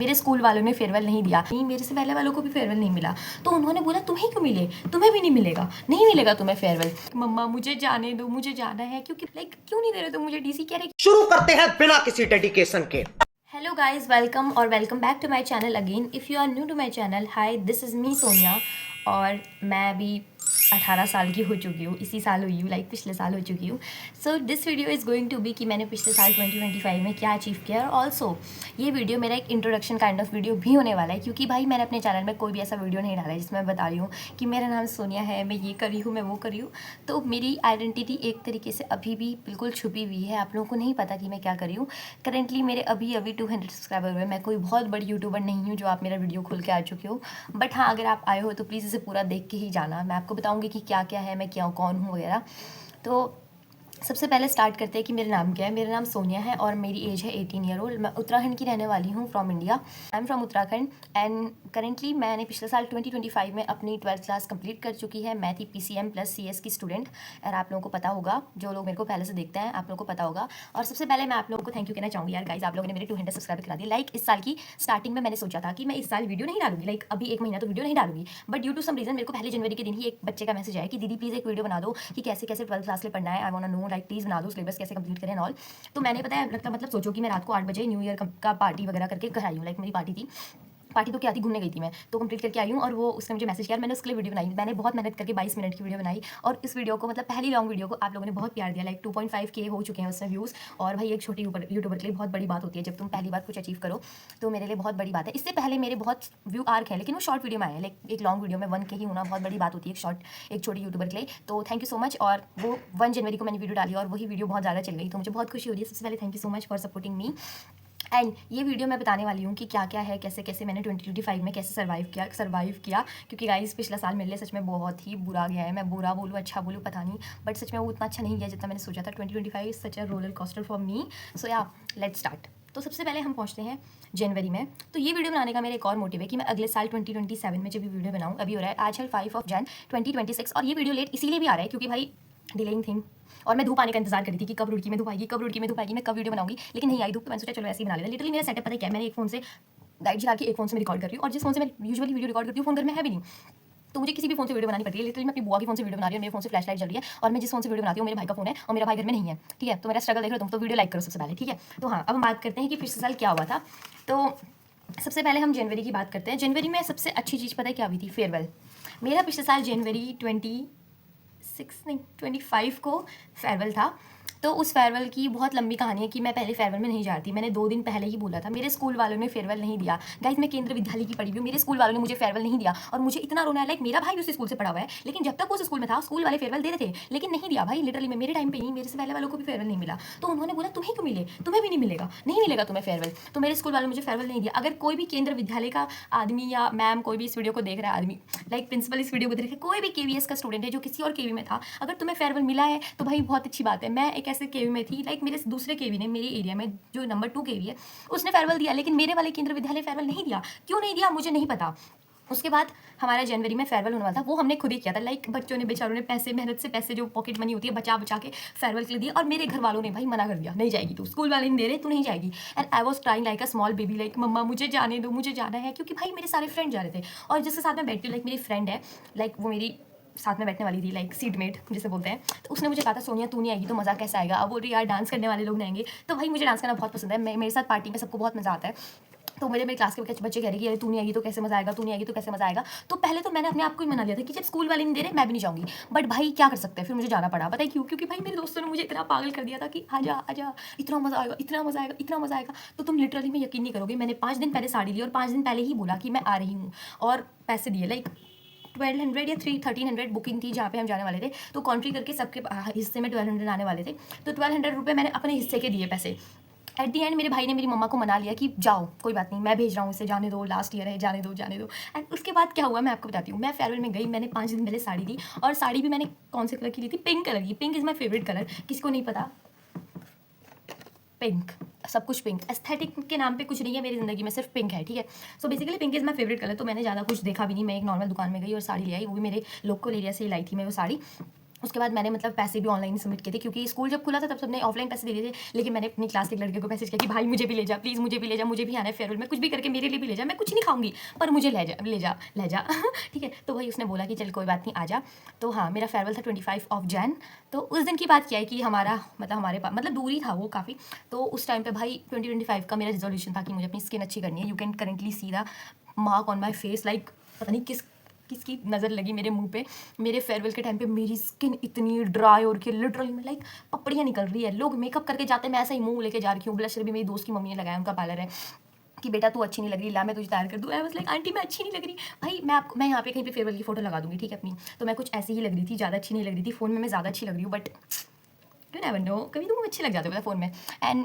मेरे स्कूल वालों ने फेयरवेल नहीं दिया, नहीं मेरे से पहले वालों को भी फेयरवेल नहीं मिला। तो उन्होंने बोला तुम्हें क्यों मिले, तुम्हें भी नहीं मिलेगा, नहीं मिलेगा तुम्हें फेयरवेल। मम्मा मुझे जाने दो, मुझे जाना है, क्योंकि लाइक क्यों नहीं दे रहे तुम मुझे डीसी। कह रहे शुरू करते हैं बिना किसी डेडिकेशन के। हेलो गाइस, वेलकम और welcome back to my channel again. If you are new to my channel, hi this is me Sonia. और मैं अभी 18 साल की हो चुकी हूँ, इसी साल हुई हूँ, लाइक पिछले साल हो चुकी हूँ। So this video is going to be कि मैंने पिछले साल 2025 में क्या अचीव किया। और ऑल्सो ये वीडियो मेरा एक इंट्रोडक्शन काइंड ऑफ वीडियो भी होने वाला है, क्योंकि भाई मैंने अपने चैनल में कोई भी ऐसा वीडियो नहीं डाला है जिसमें मैं बता रही हूँ कि मेरा नाम सोनिया है, मैं ये करी हूँ, मैं वो करी हूँ। तो मेरी आइडेंटिटी एक तरीके से अभी भी बिल्कुल छुपी हुई है, आप लोगों को नहीं पता कि मैं क्या करी हूँ। करेंटली मेरे अभी 200 सब्सक्राइबर हुए। मैं कोई बहुत बड़ी यूट्यूबर नहीं हूँ जो आप मेरा वीडियो खोल के आ चुके हो, बट हाँ अगर आप आए हो तो प्लीज़ इसे पूरा देख के ही जाना। मैं आपको बताऊँगी कि क्या क्या है, मैं क्या कौन हूँ वगैरह। तो सबसे पहले स्टार्ट करते हैं कि मेरा नाम क्या है। मेरा नाम सोनिया है और मेरी एज है 18 ईयर ओल्ड। मैं उत्तराखंड की रहने वाली हूँ, from India. I am from Uttarakhand and currently मैंने पिछले साल 2025 में अपनी 12th क्लास कंप्लीट कर चुकी है। मैं थी PCM प्लस CS की स्टूडेंट, और आप लोगों को पता होगा, जो लोग मेरे को पहले से देखते हैं आप लोगों को पता होगा। और सबसे पहले मैं आप लोगों को थैंक यू कहना चाहूँगी यार गाइज, आप लोगों ने मेरे 200 सब्सक्राइबर करा दिए। लाइक इस साल की स्टार्टिंग में मैंने सोचा था कि मैं इस साल वीडियो नहीं डालूंगी, लाइक अभी एक महीना तो वीडियो नहीं डालूंगी, but due to some reason मेरे को पहले जनवरी के दिन ही एक बच्चे का मैसेज आया कि दीदी प्लीज़ एक वीडियो बना दो कि कैसे कैसे 12th क्लास में पढ़ना है, I want to know, like please बना दो, सिलेबस कैसे कंप्लीट करें ऑल। तो मैंने पता है मतलब सोचो कि मैं रात को 8 बजे न्यू ईयर का पार्टी वगैरह करके घर आई हूँ। लाइक मेरी पार्टी तो क्या थी, घूमने गई थी मैं, तो कंप्लीट करके आई हूँ। और वो उसने मुझे मैसेज किया, मैंने उसके लिए वीडियो बनाई। मैंने बहुत मेहनत करके 22 मिनट की वीडियो बनाई, और इस वीडियो को मतलब पहली लॉन्ग वीडियो को आप लोगों ने बहुत प्यार दिया। लाइक 2.5K हो चुके हैं उसमें व्यूज़। और भाई एक छोटी यूट्यूबर के लिए बहुत बड़ी बात होती है जब तुम पहली बार कुछ अचीव करो, तो मेरे लिए बहुत बड़ी बात है। इससे पहले मेरे बहुत व्यू आर्क है, लेकिन वो शॉर्ट वीडियो में आए हैं। लाइक एक लॉन्ग वीडियो में 1K ही होना बहुत बड़ी बात होती है एक छोटी यूट्यूबर के लिए। तो थैंक यू सो मच। और वो 1 जनवरी को मैंने वीडियो डाली और वही वीडियो बहुत ज़्यादा चल गई, तो मुझे बहुत खुशी हो रही है। सबसे पहले thank you so much for supporting me. And ये वीडियो मैं बताने वाली हूँ कि क्या क्या है, कैसे कैसे मैंने 2025 में कैसे सर्वाइव किया। क्योंकि गाइस पिछला साल मेरे लिए सच में बहुत ही बुरा गया है। मैं बुरा बोलूँ अच्छा बोलूँ पता नहीं, बट सच में वो उतना अच्छा नहीं गया जितना मैंने सोचा था। 2025 such a roller coaster for me. So yeah let's start. तो सबसे पहले हम पहुँचते हैं जनवरी में। तो ये वीडियो बनाने का मेरा एक और मोटिव है कि मैं अगले साल 2027 में जब भी वीडियो बनाऊँ, अभी हो रहा है आज है 5 Jan 2026, और ये वीडियो लेट इसीलिए भी आ रहा है क्योंकि भाई डिलेइंग थिंग। और मैं धूप आने का इंतजार करी थी कि कब रुड़की में धूप आएगी, कब रुड़की में धूप आएगी, मैं कब वीडियो बनाऊंगी, लेकिन नहीं आई धूप। तो मैंने सोचा चलो ऐसे ही बना लेते। लिटरली मेरा सेटअप पता है क्या है, मैंने एक फोन से लाइट जला के एक फोन से मैं रिकॉर्ड कर रही हूँ, और जिस फोन से मैं यूजुअली वीडियो रिकॉर्ड करती हूँ फोन घर में है भी नहीं, तो मुझे किसी भी फोन से वीडियो बनानी पड़ती है। लिटरली मैं अपनी बुआ की फोन से वीडियो बना रही हूँ, मेरे फोन से फ्लैश लाइट जल रही है, और मैं जिस फोन से वीडियो बनाती हूँ मेरे भाई का फोन है, और मेरा भाई घर में नहीं है, ठीक है। तो मेरा स्ट्रगल देख रहे हो तुम, तो वीडियो लाइक करो सबसे पहले, ठीक है। तो हाँ अब हम बात करते हैं कि पिछले साल क्या हुआ था। तो सबसे पहले हम जनवरी की बात करते हैं। जनवरी में सबसे अच्छी चीज़ पता है क्या हुई थी? फेयरवेल। मेरा पिछले साल जनवरी 25 को फेयरवेल था। तो उस फेयरवेल की बहुत लंबी कहानी है कि मैं पहले फेयरवेल में नहीं जाती। मैंने 2 दिन पहले ही बोला था। मेरे स्कूल वालों ने फेयरवेल नहीं दिया। गाइस मैं केंद्र विद्यालय की पढ़ी हुई हूँ, मेरे स्कूल वालों ने मुझे फेयरवेल नहीं दिया, और मुझे इतना रोना है। लाइक मेरा भाई उस स्कूल से पढ़ा हुआ है, लेकिन जब तक वो उस स्कूल में था स्कूल वाले फेयरवेल दे रहे थे, लेकिन नहीं दिया भाई। लिटरली में मेरे टाइम पे नहीं, मेरे से पहले वालों को भी फेयरवेल नहीं मिला। तो उन्होंने बोला तुम्हें क्यों मिले, तुम्हें भी नहीं मिलेगा, नहीं मिलेगा तुम्हें फेयरवेल। तो मेरे स्कूल वालों ने मुझे फेयरवेल नहीं दिया। अगर कोई भी केंद्र विद्यालय का आदमी या मैम कोई भी इस वीडियो को देख रहा है, आदमी लाइक प्रिंसिपल इस वीडियो को देख रहे हैं, कोई भी KVS का स्टूडेंट है जो किसी और KV में था, अगर तुम्हें फेयरवेल मिला है तो भाई बहुत अच्छी बात है। मैं एक ऐसे KV में थी, लाइक मेरे दूसरे KV ने मेरी एरिया में जो नंबर 2 KV है उसने फेयरवेल दिया, लेकिन मेरे वाले केंद्र विद्यालय फेयरवेल नहीं दिया। क्यों नहीं दिया मुझे नहीं पता। उसके बाद हमारा जनवरी में फेयरवेल होने वाला था, वो हमने खुद ही किया था। लाइक बच्चों ने बेचारों ने पैसे, मेहनत से पैसे जो पॉकेट मनी होती है बचा बचा के फेयरवेल के लिए दिए, और मेरे घर वालों ने भाई मना कर दिया, नहीं जाएगी तू, स्कूल वाले नहीं दे रहे, तू नहीं जाएगी। And I was trying like a small baby, like मम्मा मुझे जाने दो, मुझे जाना है, क्योंकि भाई मेरे सारे फ्रेंड जा रहे थे। और जिसके साथ मैं बैठती हूँ, लाइक मेरी फ्रेंड है, लाइक वो मेरी साथ में बैठने वाली थी, लाइक सीटमेट जिसे बोलते हैं। तो उसने मुझे कहा था सोनिया तू नहीं आएगी तो मज़ा कैसे आएगा। अब बोल रही यार डांस करने वाले लोग नहीं आएंगे। तो भाई मुझे डांस करना बहुत पसंद है, मेरे साथ पार्टी में सबको बहुत मज़ा आता है। तो मेरे क्लास के बच्चे कह रहे कि अरे तू नहीं आएगी तो कैसे मज़ा आएगा, तू नहीं आएगी तो कैसे मज़ा आएगा। तो पहले तो मैंने अपने आप को ही मना लिया था कि जब स्कूल वाले नहीं दे रहे मैं भी नहीं जाऊँगी, बट भाई क्या कर सकते हैं, फिर मुझे जाना पड़ा। पता है क्यों? क्योंकि भाई मेरे दोस्तों ने मुझे इतना पागल कर दिया था कि आजा आजा, इतना मज़ा आएगा, इतना मज़ा आएगा, इतना मज़ा आएगा। तो तुम लिटरली में यकीन नहीं करोगे, मैंने 5 दिन पहले साड़ी ली और 5 दिन पहले ही बोला कि मैं आ रही हूँ, और पैसे दिए। लाइक 1200 या 1300 बुकिंग थी जहाँ पे हम जाने वाले थे, तो कॉन्ट्री करके सबके हिस्से में 1200 आने वाले थे। तो 1200 रुपये मैंने अपने हिस्से के दिए पैसे। एट दी एंड मेरे भाई ने मेरी मम्मा को मना लिया कि जाओ कोई बात नहीं, मैं भेज रहा हूँ इसे, जाने दो, लास्ट ईयर है, जाने दो जाने दो। एंड उसके बाद क्या हुआ मैं आपको बताती हूँ। मैं फेयरवेल में गई, मैंने 5 दिन पहले साड़ी ली, और साड़ी भी मैंने कौन से कलर की ली थी? पिंक कलर की। Pink is my favourite colour, किसी को नहीं पता। पिंक, सब कुछ पिंक। एस्थेटिक के नाम पे कुछ नहीं है मेरी ज़िंदगी में, सिर्फ पिंक है, ठीक है। So basically pink is my favourite colour. तो मैंने ज़्यादा कुछ देखा भी नहीं, मैं एक नॉर्मल दुकान में गई और साड़ी ले आई, वो भी मेरे लोकल एरिया से ही लाई थी मैं वो साड़ी। उसके बाद मैंने मतलब पैसे भी ऑनलाइन सबमिट किए थे, क्योंकि स्कूल जब खुला था तब सबने ऑफलाइन पैसे दे दिए थे। लेकिन मैंने अपनी क्लास के एक लड़के को मैसेज किया कि भाई मुझे भी ले जा प्लीज़, मुझे भी ले जा, मुझे भी आना है फेयरवेल में, कुछ भी करके मेरे लिए भी ले जा, मैं कुछ नहीं खाऊंगी पर मुझे ले जा ठीक है। तो भाई उसने बोला कि चल कोई बात नहीं आ जा। तो हाँ, मेरा फेयरवेल था 25 जैन। तो उस दिन की बात क्या है कि हमारा मतलब हमारे पास मतलब दूरी था वो काफ़ी। तो उस टाइम पे भाई 2025 का मेरा रिजोल्यूशन था कि मुझे अपनी स्किन अच्छी करनी है। You can currently see the mark on my face, like पता नहीं किसकी नज़र लगी मेरे मुंह पे। मेरे फेयरवेल के टाइम पे मेरी स्किन इतनी ड्राई और कि लिटरली मैं लाइक पपड़ियाँ निकल रही है। लोग मेकअप करके जाते हैं, मैं ऐसा ही मुंह लेके जा रही हूँ। ब्लशर भी मेरी दोस्त की मम्मी ने लगाया, उनका पार्लर है, कि बेटा तू अच्छी नहीं लग रही, ला मैं तुझे तैयार कर दूँ। आई वाज लाइक आंटी मैं अच्छी नहीं लग रही। भाई मैं यहाँ पे कहीं पे फेयरवेल की फोटो लगा दूंगी, ठीक है अपनी। तो मैं कुछ ऐसी ही लग रही थी, ज़्यादा अच्छी नहीं लग रही थी। फ़ोन में मैं ज़्यादा अच्छी लग रही हूँ, बट यू नेवर नो, कभी तुम अच्छे लग जाते हो पता फ़ोन में। एंड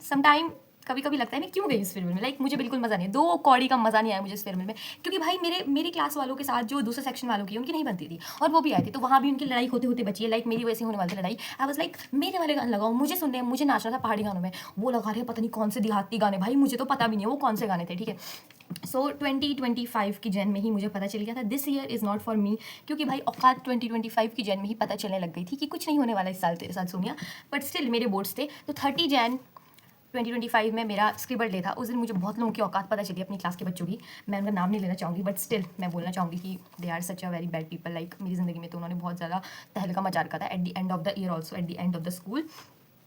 समटाइम कभी कभी लगता है मैं क्यों गई इस फेयरवेल में, लाइक मुझे बिल्कुल मज़ा नहीं है, 2 कौड़ी का मज़ा नहीं आया मुझे इस फेयरवेल में। क्योंकि भाई मेरी क्लास वालों के साथ जो दूसरे सेक्शन वालों की उनकी नहीं बनती थी, और वो भी आए थे, तो वहाँ भी उनकी लड़ाई होते होते बची है। लाइक मेरी वैसे होने वाली थी लड़ाई। आई वाज लाइक मेरे वाले गाने लगाओ, मुझे सुनने हैं, मुझे नाचना था पहाड़ी गानों में। वो लगा रहे पता नहीं कौन से देहाती गाने, भाई मुझे तो पता भी नहीं है वो कौन से गाने थे, ठीक है। सो 2025 की जैन में ही मुझे पता चल गया था this year is not for me. क्योंकि भाई औकात 2025 की जैन में ही पता चलने लग गई थी कि कुछ नहीं होने वाला इस साल तेरे साथ सोनिया। बट स्टिल मेरे बोर्ड्स थे। तो 30 जैन 2025 में मेरा स्क्रिबल डे था। उस दिन मुझे बहुत लोगों की औकात पता चली, अपनी क्लास के बच्चों की। मैं उनका नाम नहीं लेना चाहूँगी, बट स्टिल मैं बोलना चाहूँगी कि they are such a very bad people. Like मेरी ज़िंदगी में तो उन्होंने बहुत ज़्यादा तहलका मचा रखा था। At the end of the year also, at the end of the school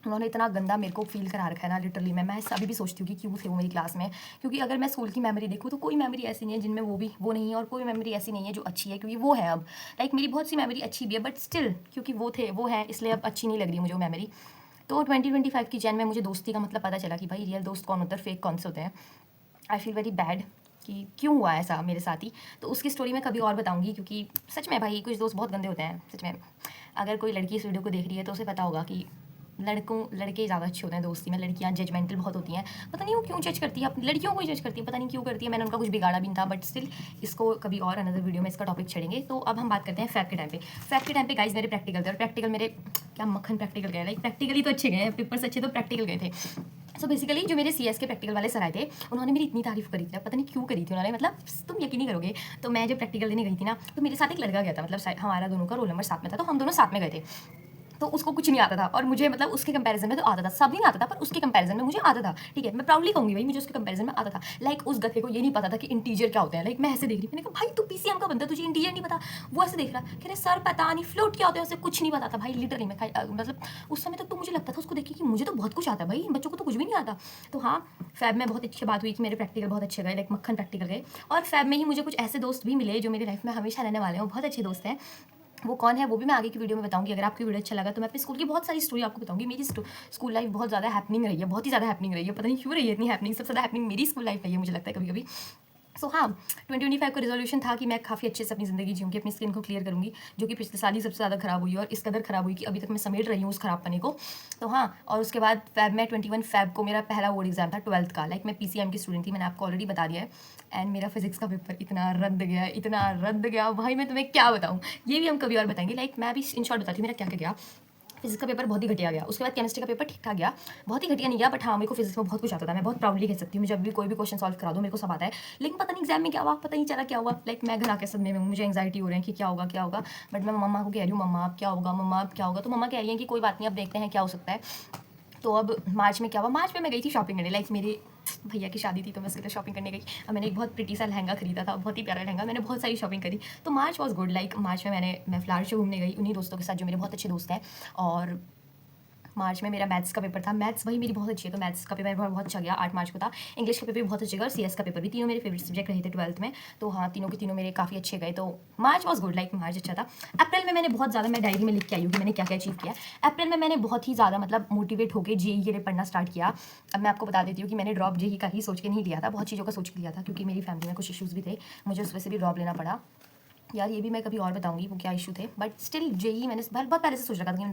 उन्होंने इतना गंदा मेरे को फील करा रखा है ना, लिटरली मैं अभी भी सोचती हूँ कि क्यों थे वो मेरी क्लास में। क्योंकि अगर मैं स्कूल की मेमोरी देखूँ तो कोई मेमोरी ऐसी नहीं है जिनमें वो नहीं है, और कोई मेमोरी ऐसी नहीं है जो अच्छी है, क्योंकि वो है अब। लाइक मेरी बहुत सी मेमोरी अच्छी भी है, बट स्टिल क्योंकि वो है इसलिए अब अच्छी नहीं लग रही मुझे वो मेमोरी। तो 2025 की जैन में मुझे दोस्ती का मतलब पता चला कि भाई रियल दोस्त कौन होता है, फेक कौन से होते हैं। आई फील वेरी बैड कि क्यों हुआ ऐसा मेरे साथ ही। तो उसकी स्टोरी मैं कभी और बताऊंगी, क्योंकि सच में भाई कुछ दोस्त बहुत गंदे होते हैं सच में। अगर कोई लड़की इस वीडियो को देख रही है तो उसे पता होगा कि लड़के ज़्यादा अच्छे होते हैं दोस्ती में, लड़कियां जजमेंटल बहुत होती हैं। पता नहीं वो क्यों जज करती है, अपनी लड़कियों को ही जज करती है, पता नहीं क्यों करती है। मैंने उनका कुछ बिगाड़ा भी नहीं था, बट स्टिल इसको कभी और अनदर वीडियो में इसका टॉपिक छेड़ेंगे। तो अब हम बात करते हैं फैब के टाइम पे। फैब के टाइम पे गाइज मेरे प्रैक्टिकल थे, और प्रैक्टिकल मेरे क्या मक्खन प्रैक्टिकल गए, लाइक प्रैक्टिकली तो अच्छे गए, पेपर्स अच्छे तो प्रैक्टिकल गए थे। सो बेसिकली जो मेरे CS के प्रैक्टिकल वाले सर आए थे, उन्होंने मेरी इतनी तारीफ करी थी, पता नहीं क्यों करी थी उन्होंने, मतलब तुम यकीन नहीं करोगे। तो मैं जब प्रैक्टिकल देने गई थी ना, तो मेरे साथ एक लड़का गया था, मतलब हमारा दोनों का रोल नंबर साथ में था, तो हम दोनों साथ में गए थे। तो उसको कुछ नहीं आता था, और मुझे मतलब उसके कंपैरिजन में तो आता था, सब नहीं आता था पर उसके कंपैरिजन में मुझे आता था, ठीक है। मैं प्राउडली कहूँगी भाई मुझे उसके कंपैरिजन में आता था। लाइक उस गधे को ये नहीं पता था कि इंटीजर क्या होते हैं। लाइक मैं ऐसे देख रही, मैंने कहा भाई तू PCM का बंदा, तुझे इंटीजर नहीं पता। वो ऐसे देख रहा, कह रहे सर पता नहीं फ्लोट क्या होता है, उसे कुछ नहीं पता था भाई। लिटरली मैं मतलब उस समय तक तो मुझे लगता था उसको देख के कि मुझे तो बहुत कुछ आता है भाई, बच्चों को तो कुछ भी नहीं आता। तो हाँ, फैब में बहुत अच्छी बात हुई कि मेरे प्रैक्टिकल बहुत अच्छे गए, लाइक मक्खन प्रैक्टिकल गए। और फैब में ही मुझे कुछ ऐसे दोस्त भी मिले जो मेरी लाइफ में हमेशा रहने वाले हैं, बहुत अच्छे दोस्त हैं। वो कौन है वो भी मैं आगे की वीडियो में बताऊंगी। अगर आपकी वीडियो अच्छा लगा तो मैं अपने स्कूल की बहुत सारी स्टोरी आपको बताऊंगी। मेरी स्कूल लाइफ बहुत ज़्यादा हैपनिंग रही है, बहुत ही ज़्यादा हैपनिंग रही है, पता नहीं क्यों रही है इतनी हैपनिंग। सबसे ज़्यादा हैपनिंग मेरी स्कूल लाइफ रही है मुझे लगता है कभी कभी। सो हाँ, 2025 का रिजोल्यूशन था कि मैं काफ़ी अच्छे से अपनी ज़िंदगी जीऊँगी, अपनी स्किन को क्लियर करूँगी, जो कि पिछले साल ही सबसे ज़्यादा ख़राब हुई, और इस कदर ख़राब हुई कि अभी तक मैं समेट रही हूँ उस ख़राब पने को। तो हाँ, और उसके बाद फैब में 21 फैब को मेरा पहला बोर्ड एग्जाम था 12th का। लाइक मैं PCM की स्टूडेंट थी, मैंने आपको ऑलरेडी बता दिया है। एंड मेरा फिजिक्स का पेपर इतना रद्द गया भाई, मैं तुम्हें क्या बताऊँ, ये भी हम कभी और बताएंगे। लाइक मैं अभी इन शॉर्ट बताती हूँ मेरा क्या क्या गया। फिजिक्स का पेपर बहुत ही घटिया गया। उसके बाद केमिस्ट्री का पेपर ठीक ठाक गया, बहुत ही घटिया नहीं गया, बट हाँ मेरे को फिजिक्स में बहुत कुछ आता था। मैं बहुत प्राउडली कह सकती हूँ, जब भी कोई भी क्वेश्चन सॉल्व करा दो मेरे को सब आता है। लेकिन पता नहीं एग्जाम में क्या हुआ, पता नहीं चला क्या हुआ। लाइक मैं घर आके सदमे में हूँ, मुझे एंग्जाइटी हो रही है कि क्या होगा। बट मैं मम्मा को कह रही हूँ मम्मा अब क्या होगा, मम्मा अब क्या होगा। तो मम्मा कह रही है कि कोई बात नहीं, अब देखते हैं क्या हो सकता है। तो अब मार्च में क्या हुआ, मार्च में मैं गई थी शॉपिंग करने। लाइक मेरे भैया की शादी थी तो मैं उसके लिए शॉपिंग करने गई। अब मैंने एक बहुत प्रिटी सा लहंगा खरीदा था, बहुत ही प्यारा लहंगा, मैंने बहुत सारी शॉपिंग करी। तो मार्च वॉज गुड। लाइक मार्च में मैं फ्लावर शो घूमने गई उन्हीं दोस्तों के साथ जो मेरे बहुत अच्छे दोस्त हैं। और मार्च में मेरा मैथ्स का पेपर था। मैथ्स भाई मेरी बहुत अच्छी है, तो मैथ्स का पेपर बहुत अच्छा गया, 8 मार्च को था। इंग्लिश का पेपर भी बहुत अच्छा गया, और CS का पेपर भी। तीनों मेरे फेवरेट सब्जेक्ट रहे थे 12th में। तो हाँ, तीनों के तीनों मेरे काफ़ी अच्छे गए। तो मार्च वॉज गुड, लाइक मार्च अच्छा था। अप्रैल में मैंने बहुत ज़्यादा, मैं डायरी में लिख के आई हूँ कि मैंने क्या क्या अचीव किया। अप्रैल में मैंने बहुत ही ज़्यादा मतलब मोटिवेट होकर JEE के लिए पढ़ना स्टार्ट किया। अब मैं आपको बता देती हूँ कि मैंने ड्रॉप JEE का ही सोच के नहीं लिया था, बहुत चीज़ों का सोच के लिया था, क्योंकि मेरी फैमिली में कुछ इशूज़ भी थे, मुझे उस वजह से भी ड्रॉप लेना पड़ा। यार ये भी मैं कभी और बताऊंगी वो क्या इशू थे। बट स्टिल JEE मैंने बहुत पहले से सोच रखा था कि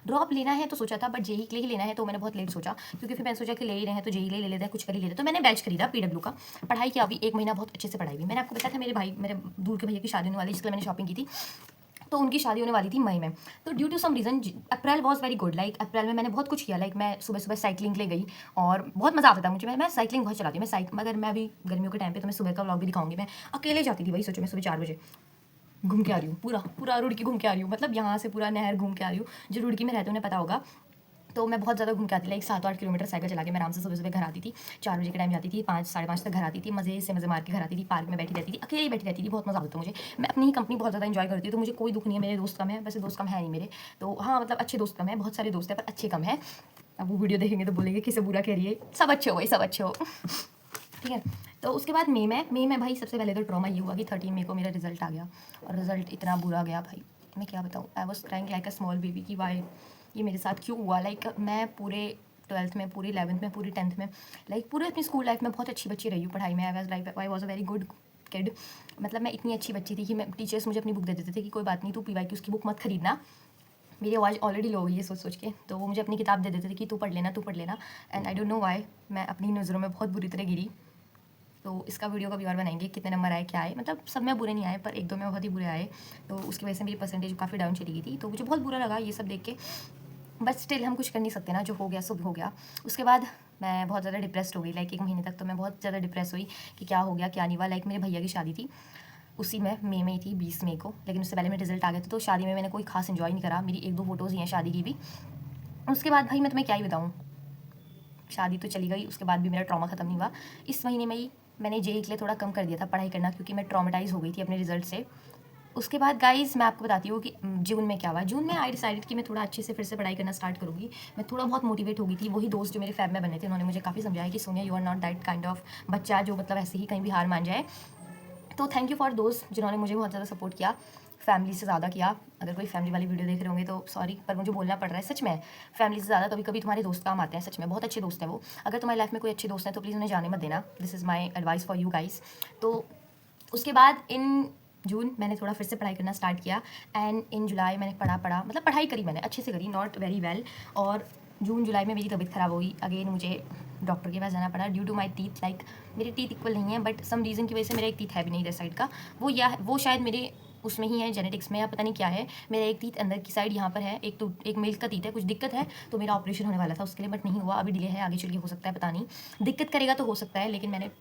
ड्रॉप लेना है तो सोचा था। बट JEE के लिए ही लेना है तो मैंने बहुत लेट सोचा, क्योंकि फिर मैंने सोचा कि ले ही रहे हैं तो JEE ले लेते हैं, कुछ कर ही लेते। तो मैंने बैच खरीदा PW का, पढ़ाई किया। अभी 1 महीना बहुत अच्छे से पढ़ाई हुई। मैंने आपको बताया था मेरे दूर के भैया की शादी होने वाली, जिसके लिए मैंने शॉपिंग की थी। तो उनकी शादी होने वाली थी मई में। तो due to some reason April was very good. Like अप्रैल में मैंने बहुत कुछ किया। लाइक मैं सुबह सुबह साइकिलिंग ले गई, और बहुत मज़ा आता था मुझे। मैं साइकिलिंग बहुत चलाती हूँ। मगर मैं अभी गर्मियों के टाइम पे तो मैं सुबह का व्लॉग भी दिखाऊंगी। मैं अकेले जाती थी भाई, सोचो मैं सुबह 4 बजे घूम के आ रही हूँ, पूरा पूरा रुड़की घूम के आ रही हूँ, मतलब यहाँ से पूरा नहर घूम के आ रही हूँ। जो रुड़की में रहते हैं उन्हें पता होगा। तो मैं बहुत ज़्यादा घूम के आती थी, लाइक 7-8 किलोमीटर साइकिल चला के मैं आराम से सुबह सुबह घर आती थी। 4 बजे के टाइम जाती थी, 5 साढ़े 5 तक घर आती थी, मज़े से मज़े मार के घर आती थी। पार्क में बैठी रहती थी, अकेले ही बैठी रहती थी, बहुत मज़ा आता था मुझे। मैं अपनी ही कंपनी बहुत ज़्यादा एंजॉय करती हूँ, तो मुझे कोई दुख नहीं है। मेरे दोस्त कम है, वैसे दोस्त कम है नहीं मेरे, तो हाँ मतलब अच्छे दोस्त कम है, बहुत सारे दोस्त हैं पर अच्छे कम है। अब वो वीडियो देखेंगे तो बोलेंगे किसे बुरा कह रही है, सब अच्छे हो भाई, सब अच्छे हो। ठीक है। तो उसके बाद मई में भाई सबसे पहले तो ट्रॉमा ये हुआ कि 13 मई को मेरा रिजल्ट आ गया, और रिजल्ट इतना बुरा गया भाई, मैं क्या बताऊँ। I was crying like a small baby कि वाई ये मेरे साथ क्यों हुआ। लाइक मैं पूरे 12th में, पूरी 11th में, पूरी 10th में, लाइक पूरे अपनी स्कूल लाइफ में बहुत अच्छी बच्ची रही हूँ पढ़ाई में। I was a very good kid. मतलब मैं इतनी अच्छी बच्ची थी कि मैं टीचर्स मुझे अपनी बुक दे देते थे कि कोई बात नहीं, तू PY की उसकी बुक मत खरीदना। मेरी आवाज़ ऑलरेडी लो हो गई है सोच सोच के, तो वो मुझे अपनी किताब दे देते थे कि तू पढ़ लेना, तू पढ़ लेना। And I don't know why मैं अपनी नज़रों में बहुत बुरी तरह गिरी। तो इसका वीडियो कभी और बनाएंगे, कितने नंबर आए, क्या आए, मतलब सब में बुरे नहीं आए पर 1-2 में बहुत ही बुरे आए। तो उसकी वजह से मेरी परसेंटेज काफ़ी डाउन चली गई थी, तो मुझे बहुत बुरा लगा ये सब देख के। बट स्टिल हम कुछ कर नहीं सकते ना, जो हो गया सो हो गया। उसके बाद मैं बहुत ज़्यादा डिप्रेस्ड हो गई, लाइक 1 महीने तक तो मैं बहुत ज़्यादा डिप्रेस हुई कि क्या हो गया क्या नहीं हुआ। लाइक मेरे भैया की शादी थी, उसी में मई में ही थी, 20 मई को, लेकिन उससे पहले मेरा रिजल्ट आ गया था। तो शादी में मैंने कोई खास इन्जॉय नहीं करा, मेरी 1-2 फोटोज़ ही हैं शादी की भी। उसके बाद भाई मैं तुम्हें क्या ही बताऊँ, शादी तो चली गई, उसके बाद भी मेरा ट्रॉमा ख़त्म नहीं हुआ। इस महीने में ही मैंने JEE के लिए थोड़ा कम कर दिया था पढ़ाई करना, क्योंकि मैं ट्रॉमेटाइज़ हो गई थी अपने रिजल्ट से। उसके बाद गाइस मैं आपको बताती हूँ कि जून में क्या हुआ। जून में आई डिसाइडेड कि मैं थोड़ा अच्छे से फिर से पढ़ाई करना स्टार्ट करूँगी। मैं थोड़ा बहुत मोटिवेट हो गई थी। वही दोस्त जो मेरे फैब में बने थे, उन्होंने मुझे काफ़ी समझाया कि Sonia you are not that kind of बच्चा जो मतलब ऐसे ही कहीं भी हार मान जाए। तो थैंक यू फॉर दोस्त जिन्होंने मुझे बहुत ज़्यादा सपोर्ट किया, फैमिली से ज़्यादा किया। अगर कोई फैमिली वाली वीडियो देख रहे होंगे तो सॉरी, पर मुझे बोलना पड़ रहा है, सच में फैमिली से ज़्यादा कभी कभी तुम्हारे दोस्त काम आते हैं। सच में बहुत अच्छे दोस्त हैं वो। अगर तुम्हारी लाइफ में कोई अच्छे दोस्त हैं तो प्लीज़ उन्हें जाने मत देना। This is my advice for you guys. तो उसके बाद इन जून मैंने थोड़ा फिर से पढ़ाई करना स्टार्ट किया, एंड इन जुलाई मैंने पढ़ा मतलब पढ़ाई करी मैंने अच्छे से करी, नॉट वेरी वेल। और जून जुलाई में मेरी तबीयत ख़राब हो गई, अगेन मुझे डॉक्टर के पास जाना पड़ा due to my teeth. Like मेरे टीथ इक्वल नहीं है, बट सम रीज़न की वजह से मेरा एक टीथ है भी नहीं इधर साइड का। वो शायद मेरे उसमें ही है, जेनेटिक्स में, या पता नहीं क्या है। मेरा एक टीथ अंदर की साइड यहाँ पर है, एक मिल्क का टीथ है, कुछ दिक्कत है। तो मेरा ऑपरेशन होने वाला था उसके लिए, बट नहीं हुआ, अभी डिले है, आगे चल के हो सकता है, पता नहीं दिक्कत करेगा तो हो सकता है। लेकिन मैंने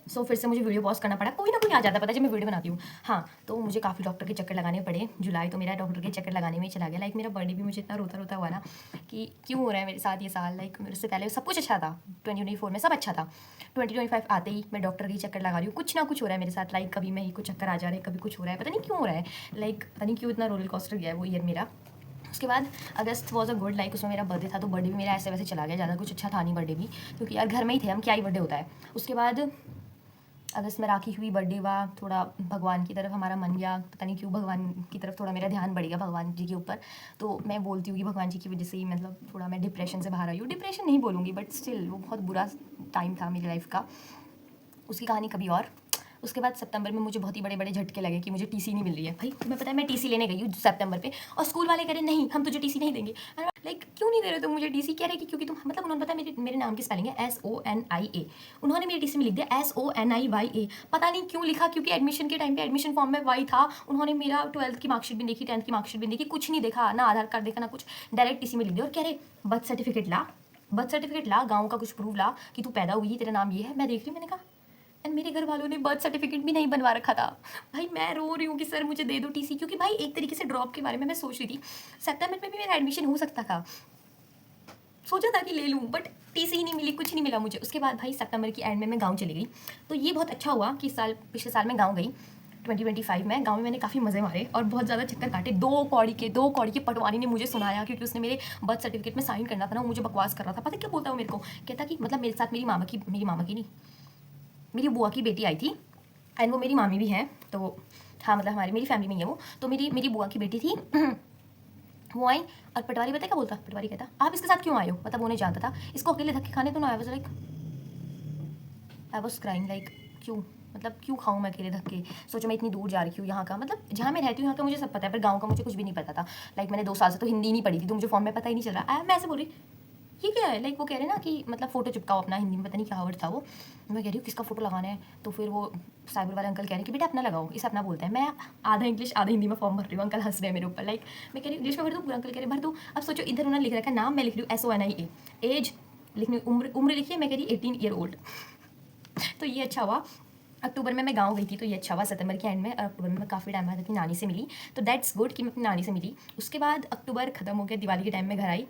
फिर से मुझे वीडियो पॉज करना पड़ा, कोई ना कोई आ जाता है पता है जब मैं वीडियो बनाती हूँ। हाँ, तो मुझे काफ़ी डॉक्टर के चक्कर लगाने पड़े। जुलाई तो मेरा डॉक्टर के चक्कर लगाने में ही चला गया। लाइक मेरा बर्थडे भी मुझे इतना रोता रोता हुआ ना कि क्यों हो रहा है मेरे साथ ये साल। लाइक मेरे से पहले सब कुछ अच्छा था, 2024 में सब अच्छा था, 2025 आते ही मैं डॉक्टर के चक्कर लगा रही हूँ। कुछ ना कुछ हो रहा है मेरे साथ। लाइक कभी मैं ही कुछ चक्कर आ जा रहे हैं, कभी कुछ हो रहा है, पता नहीं क्यों हो रहा है। लाइक पता नहीं क्यों इतना रोलर कोस्टर गया है वो ईयर मेरा। उसके बाद अगस्त वॉज अ गुड, लाइक उसमें मेरा बर्थडे था, तो बर्थडे भी मेरा ऐसे वैसे चला गया, ज़्यादा कुछ अच्छा था नहीं बर्थडे भी, क्योंकि यार घर में ही थे हम, क्या ही बर्थडे होता है। उसके बाद अगस्त में राखी हुई, बर्थडे हुआ, थोड़ा भगवान की तरफ हमारा मन गया, पता नहीं क्यों भगवान की तरफ थोड़ा मेरा ध्यान बढ़ गया भगवान जी के ऊपर। तो मैं बोलती हूँ कि भगवान जी की वजह से ही मतलब थोड़ा मैं डिप्रेशन से बाहर आई हूँ। डिप्रेशन नहीं बोलूँगी, बट स्टिल वो बहुत बुरा टाइम था मेरी लाइफ का, उसकी कहानी कभी और। उसके बाद सितंबर में मुझे बहुत ही बड़े बड़े झटके लगे कि मुझे टीसी नहीं मिल रही है। भाई तुम्हें पता है मैं टीसी लेने गई हूँ सितंबर पे, और स्कूल वाले कह रहे नहीं हम तुझे टीसी नहीं देंगे। लाइक क्यों नहीं दे रहे तुम मुझे टीसी? कह रहे कि क्योंकि तुम, मतलब उन्होंने पता है मेरे नाम की स्पेलिंग है SONIA, उन्होंने मेरी टीसी में लिख दिया SONIYA। पता नहीं क्यों लिखा, क्योंकि एडमिशन के टाइम पे एडमिशन फॉर्म में वाई था। उन्होंने मेरा 12th की मार्कशीट भी देखी, 10th की मार्कशीट भी देखी, कुछ नहीं देखा, ना आधार कार्ड देखा ना कुछ, डायरेक्ट टीसी में लिख दिया। और कह रहे बर्थ सर्टिफिकेट ला, गाँव का कुछ प्रूफ ला कि तू पैदा हुई, तेरा नाम ये है। मैं देख रही हूँ, मैंने कहा एंड मेरे घर वालों ने बर्थ सर्टिफिकेट भी नहीं बनवा रखा था। भाई मैं रो रही हूँ कि सर मुझे दे दो टीसी, क्योंकि भाई एक तरीके से ड्रॉप के बारे में मैं सोच रही थी। सितंबर में भी मेरा एडमिशन हो सकता था, सोचा था कि ले लूँ, बट टीसी ही नहीं मिली, कुछ नहीं मिला मुझे। उसके बाद भाई सितंबर की एंड में मैं गाँव चली गई। तो ये बहुत अच्छा हुआ कि पिछले साल मैं गाँव गई 2025 में। गाँव में मैंने काफ़ी मज़े मारे और बहुत ज़्यादा चक्कर काटे। 2 कौड़ी के पटवारी ने मुझे सुनाया, क्योंकि उसने मेरे बर्थ सर्टिफिकेट में साइन करना था ना, वो मुझे बकवास कर रहा था। पता क्या बोलता है वो मेरे को, कहता कि मतलब मेरे साथ मेरी मामा की नहीं, मेरी बुआ की बेटी आई थी, एंड वो मेरी मामी भी हैं। तो हाँ मतलब मेरी फैमिली में ही है वो। तो मेरी बुआ की बेटी थी वो आई, और पटवारी पता क्या बोलता, पटवारी कहता आप इसके साथ क्यों आए हो, मतलब वो नहीं जानता था, इसको अकेले धक्के खाने तो ना। आई वॉज क्राइंग लाइक क्यों, मतलब क्यों खाऊं मैं अकेले धक्के। सोचो मैं इतनी दूर जा रही हूँ, यहाँ का मतलब जहाँ मैं रहती हूँ यहाँ का मुझे सब पता है, पर गाँव का मुझे कुछ भी नहीं पता था। लाइक मैंने 2 साल से तो हिंदी नहीं पढ़ी थी, तो मुझे फॉर्म में पता ही नहीं चल रहा। मैं ऐसे बोल रही ये क्या है। लाइक वो कह रहे ना कि मतलब फ़ोटो चिपकाओ अपना, हिंदी में पता नहीं क्या वर्ड था वो। मैं कह रही हूँ किसका फ़ोटो लगाना है, तो फिर वो साइबर वाले अंकल कह रहे हैं कि बेटा अपना लगाओ, इसे अपना बोलते हैं। मैं आधा इंग्लिश आधा हिंदी में फॉर्म भर रही हूँ, अंकल हंस रहे हैं मेरे ऊपर। लाइक मैं कह रही हूँ इंग्लिश में भर दूँ, पूरा अंकल कह रहे भर दूँ। अब सोचो इधर उन्होंने लिख रखा है नाम, मैं लिख रही हूँ SONIA, एज लिखनी, उम्र लिखिए, मैं कह रही 18 ईयर ओल्ड। तो ये अच्छा हुआ अक्टूबर में मैं गाँव गई थी, तो ये अच्छा हुआ सितंबर के एंड में, और अक्टूबर में मैं काफ़ी टाइम बाद अपनी नानी से मिली, तो दैट्स गुड कि मैं अपनी नानी से मिली। उसके बाद अक्टूबर खत्म हो गया, दिवाली के टाइम में घर आई।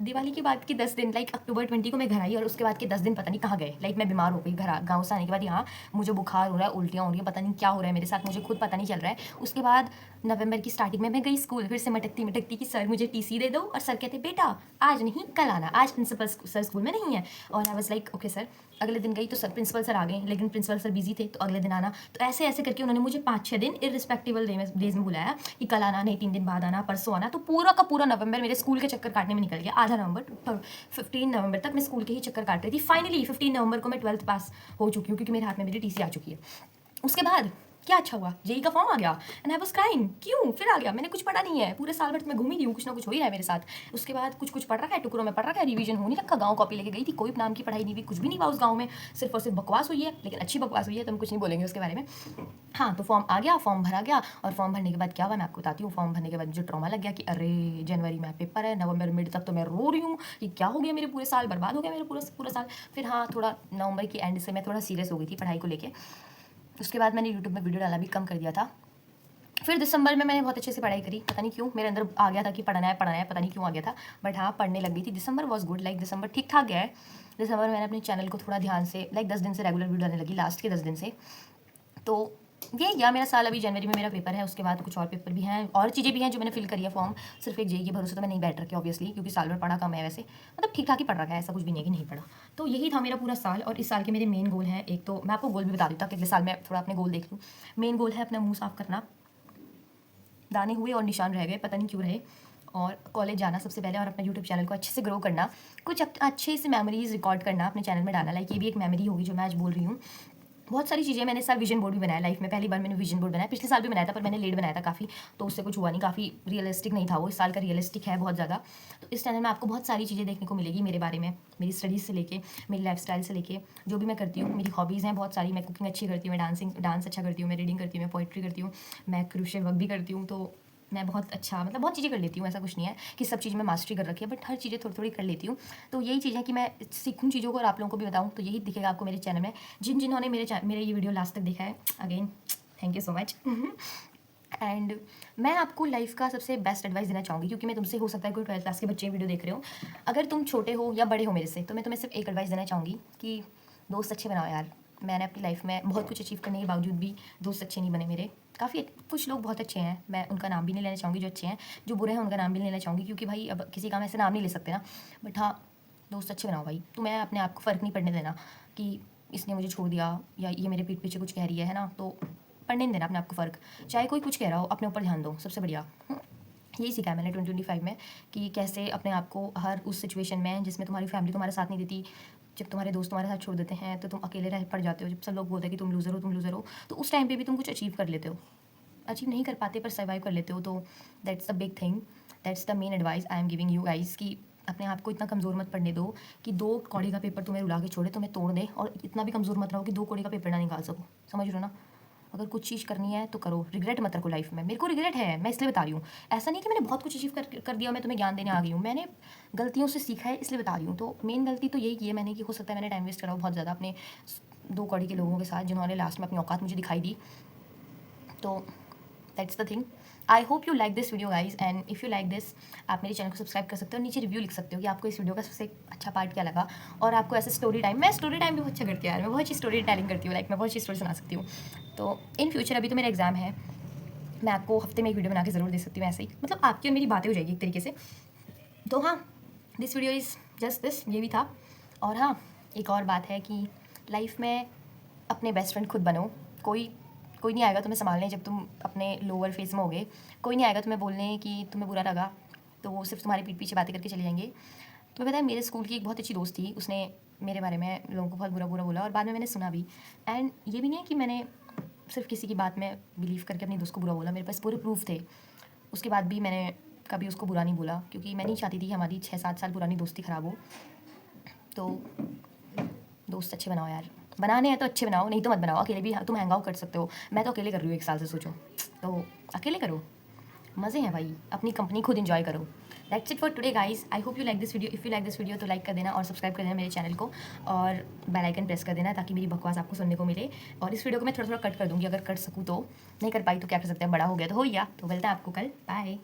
दिवाली के बाद के 10 दिन, लाइक अक्टूबर 20 को मैं घर आई, और उसके बाद के 10 दिन पता नहीं कहाँ गए। लाइक मैं बीमार हो गई गाँव से आने के बाद। यहाँ मुझे बुखार हो रहा है, उल्टियाँ हो रही हैं, पता नहीं क्या हो रहा है मेरे साथ, मुझे खुद पता नहीं चल रहा है। उसके बाद नवंबर की स्टार्टिंग में मैं गई स्कूल, फिर से मटकती मटकती कि सर मुझे टीसी दे दो, और सर कहते बेटा आज नहीं कल आना, आज प्रिंसिपल सर स्कूल में नहीं है। और I was like okay sir. अगले दिन गई तो सर प्रिंसिपल सर आ गए, लेकिन प्रिंसिपल सर बिजी थे, तो अगले दिन आना। तो ऐसे ऐसे करके उन्होंने मुझे 5-6 दिन इररिस्पेक्टिबल डेज में बुलाया कि कल आना नहीं, 3 दिन बाद आना, परसों आना। तो पूरा का पूरा नवंबर मेरे स्कूल के चक्कर काटने में निकल गया। आधा नवंबर 15 नवंबर तक मैं स्कूल के ही चक्कर काट रही थी। फाइनली 15 नवंबर को मैं 12th पास हो चुकी हूँ, क्योंकि मेरे हाथ में मेरी टीसी आ चुकी है। उसके बाद क्या अच्छा हुआ, जेई का फॉर्म आ गया, एंड आई वाज क्राइंग, क्यों फिर आ गया, मैंने कुछ पढ़ा नहीं है, पूरे साल भर मैं घूमी रही हूँ, कुछ ना कुछ हो ही रहा है मेरे साथ। उसके बाद कुछ पढ़ रखा है, टुकड़ों में पढ़ रखा है, रिवीजन हो नहीं रखा। गाँव कॉपी लेके गई थी, कोई नाम की पढ़ाई नहीं हुई, कुछ भी नहीं हुआ उस गाँव में, सिर्फ और सिर्फ बकवास हुई है, लेकिन अच्छी बकवास हुई है, तो हम कुछ नहीं बोलेंगे उसके बारे में। हाँ, तो फॉर्म आ गया, फॉर्म भरा गया, और फॉर्म भरने के बाद क्या हुआ मैं आपको बताती हूँ। फॉर्म भरने के बाद जो ट्रॉमा लग गया कि अरे जनवरी में पेपर है, नवंबर मिड तक तो मैं रो रही हूँ कि क्या हो गया, मेरे पूरे साल बर्बाद हो गया, मेरे पूरा साल। फिर हाँ, थोड़ा नवंबर की एंड से मैं थोड़ा सीरियस हो गई थी पढ़ाई को लेके। उसके बाद मैंने यूट्यूब में वीडियो डाला भी कम कर दिया था। फिर दिसंबर में मैंने बहुत अच्छे से पढ़ाई करी, पता नहीं क्यों मेरे अंदर आ गया था कि पढ़ना है, पता नहीं क्यों आ गया था, बट हाँ पढ़ने लग गई थी। दिसंबर वॉज गुड, लाइक दिसंबर ठीक ठाक गया है। दिसंबर में मैंने अपने चैनल को थोड़ा ध्यान से, लाइक 10 दिन से रेगुलर वीडियो डालने लगी, लास्ट के 10 दिन से। तो ये गया मेरा साल। अभी जनवरी में मेरा पेपर है, उसके बाद कुछ और पेपर भी हैं, और चीज़ें भी हैं जो मैंने फिल करी है फॉर्म। सिर्फ एक जेई के भरोसे तो मैं नहीं बैठ रखी ऑब्वियसली, क्योंकि साल भर पढ़ा कम है वैसे, मतलब ठीक ठाक ही पढ़ रखा है, ऐसा कुछ भी नहीं है कि नहीं पढ़ा। तो यही था मेरा पूरा साल। और इस साल के मेरे मेन गोल हैं, एक तो मैं आपको गोल भी बता दूँ ताकि अगले साल मैं थोड़ा अपने गोल देख लूँ। मेन गोल है अपना मुँह साफ करना, दाने हुए और निशान रह गए, पता नहीं क्यों रहे। और कॉलेज जाना सबसे पहले, और अपना यूट्यूब चैनल को अच्छे से ग्रो करना, कुछ अच्छे से मेमोरीज रिकॉर्ड करना अपने चैनल में डालना। लाइक ये भी एक मेमोरी होगी जो मैं आज बोल रही हूँ। बहुत सारी चीज़ें, मैंने इस साल विजन बोर्ड भी बनाया लाइफ में, पहली बार मैंने विजन बोर्ड बनाया। पिछले साल भी बनाया था, पर मैंने लेट बनाया था काफ़ी, तो उससे कुछ हुआ नहीं, काफ़ी रियलिस्टिक नहीं था वो। इस साल का रियलिस्टिक है बहुत ज़्यादा। तो इस चैनल में आपको बहुत सारी चीज़ें देखने को मिलेगी मेरे बारे में, मेरी स्टडीज़ से लेके, मेरी लाइफस्टाइल से लेके, जो भी मैं करती हूँ। मेरी हॉबीज़ हैं बहुत सारी, मैं कुकिंग अच्छी करती हूँ, मैं डांस अच्छा करती हूँ, मैं रीडिंग करती हूँ, मैं पोइट्री करती हूँ, मैं क्रूशियल वर्क भी करती हूँ। तो मैं बहुत अच्छा, मतलब बहुत चीज़ें कर लेती हूँ, ऐसा कुछ नहीं है कि सब चीज़ में मास्टरी कर रखी है, बट हर चीज़ें थोड़ी थोड़ी कर लेती हूँ। तो यही चीज़ है कि मैं सीखूँ चीज़ों को और आप लोगों को भी बताऊँ, तो यही दिखेगा आपको मेरे चैनल में। जिन्होंने मेरे ये वीडियो लास्ट तक देखा है, again thank you so much. And मैं आपको लाइफ का सबसे बेस्ट एडवाइस देना चाहूँगी, क्योंकि मैं तुमसे, हो सकता है कोई 12th क्लास के बच्चे वीडियो देख रहे हो, अगर तुम छोटे हो या बड़े हो मेरे से, तो मैं तुम्हें सिर्फ एक एडवाइस देना चाहूँगी कि दोस्त अच्छे बनाओ यार। मैंने अपनी लाइफ में बहुत कुछ अचीव करने के बावजूद भी दोस्त अच्छे नहीं बने मेरे। काफ़ी कुछ लोग बहुत अच्छे हैं, मैं उनका नाम भी नहीं लेना चाहूँगी जो अच्छे हैं, जो बुरे हैं उनका नाम भी नहीं लेना चाहूँगी, क्योंकि भाई अब किसी का हम ऐसे नाम नहीं ले सकते ना। बट हाँ, दोस्त अच्छे बनाओ भाई। तो मैं अपने आप को फ़र्क नहीं पड़ने देना कि इसने मुझे छोड़ दिया या ये मेरे पीठ पीछे कुछ कह रही है ना, तो पढ़ने नहीं देना अपने आप को फ़र्क। चाहे कोई कुछ कह रहा हो, अपने ऊपर ध्यान दो, सबसे बढ़िया। यही सीखा है मैंने 2025 में, कि कैसे अपने आप को हर उस सिचुएशन में जिसमें तुम्हारी फैमिली तुम्हारे साथ नहीं देती, जब तुम्हारे दोस्त तुम्हारे साथ छोड़ देते हैं, तो तुम अकेले रह पड़ जाते हो, जब सब लोग बोलते हैं कि तुम लूज़र हो, तो उस टाइम पे भी तुम कुछ अचीव कर लेते हो। अचीव नहीं कर पाते पर सर्वाइव कर लेते हो, तो that's the big thing, that's the main advice I am giving you guys, कि अपने आप को इतना कमज़ोर मत पड़ने दो कि 2 कौड़ी का पेपर तुम्हें रुला के छोड़े, तुम्हें तोड़ दे, और इतना भी कमज़ोर मत रहो कि 2 कौड़ी का पेपर ना निकाल सको। समझ रहे हो ना? अगर कुछ चीज़ करनी है तो करो, रिग्रेट मत रखो लाइफ में। मेरे को रिग्रेट है, मैं इसलिए बता रही हूँ। ऐसा नहीं कि मैंने बहुत कुछ अचीव कर दिया, मैं तुम्हें ज्ञान देने आ गई हूँ। मैंने गलतियों से सीखा है, इसलिए बता रही हूँ। तो मेन गलती तो यही की है मैंने, कि हो सकता है मैंने टाइम वेस्ट करा हो बहुत ज़्यादा अपने 2 कौड़ी के लोगों के साथ, जिन्होंने लास्ट में अपनी औकात मुझे दिखाई दी। तो that's the thing. I hope you like this video guys, and if you like this, आप मेरे चैनल को सब्सक्राइब कर सकते हो, नीचे रिव्यू लिख सकते हो कि आपको इस वीडियो का सबसे अच्छा पार्ट क्या लगा। और आपको ऐसे स्टोरी टाइम, मैं स्टोरी टाइम भी बहुत अच्छा करती हूँ यार, मैं बहुत अच्छी स्टोरी टेलिंग करती हूँ, लाइक मैं बहुत अच्छी स्टोरी सुना सकती हूँ। तो इन फ्यूचर, अभी तो मेरा एग्जाम है, मैं आपको हफ्ते में एक वीडियो बना के ज़रूर दे सकती हूँ ऐसे ही, मतलब आपकी और मेरी बातें हो जाएगी एक तरीके से। तो हाँ, this video is just this, ये भी था। और हाँ, एक और बात है कि लाइफ में अपने बेस्ट फ्रेंड खुद बनो। कोई नहीं आएगा तुम्हें संभालने जब तुम अपने लोअर फेज में होगे। कोई नहीं आएगा तुम्हें बोलने कि तुम्हें बुरा लगा, तो वो सिर्फ तुम्हारे पीठ पीछे बातें करके चले जाएंगे। तुम्हें पता है, मेरे स्कूल की एक बहुत अच्छी दोस्त थी, उसने मेरे बारे में लोगों को बहुत बुरा बोला, और बाद में मैंने सुना भी। एंड ये भी नहीं है कि मैंने सिर्फ किसी की बात में बिलीव करके अपनी दोस्त को बुरा बोला, मेरे पास पूरे प्रूफ थे। उसके बाद भी मैंने कभी उसको बुरा नहीं बोला, क्योंकि मैं नहीं चाहती थी हमारी 6-7 साल पुरानी दोस्ती ख़राब हो। तो दोस्त अच्छे बनाओ यार, बनाने हैं तो अच्छे बनाओ, नहीं तो मत बनाओ। अकेले भी तुम हैंग आउट कर सकते हो, मैं तो अकेले कर रही हूँ 1 साल से, सोचो। तो अकेले करो, मज़े हैं भाई, अपनी कंपनी खुद इंजॉय करो। That's it for today guys. I hope you like this video. If you like this video तो लाइक कर देना और सब्सक्राइब कर देना मेरे चैनल को, और बेल आइकन प्रेस कर देना ताकि मेरी बकवास आपको सुनने को मिले। और इस वीडियो को मैं थोड़ा थोड़ा कट कर दूँगी, अगर कर सकूँ तो। नहीं कर पाई तो क्या कर सकते हैं, बड़ा हो गया तो हो गया। तो मिलते हैं आपको कल। बाय।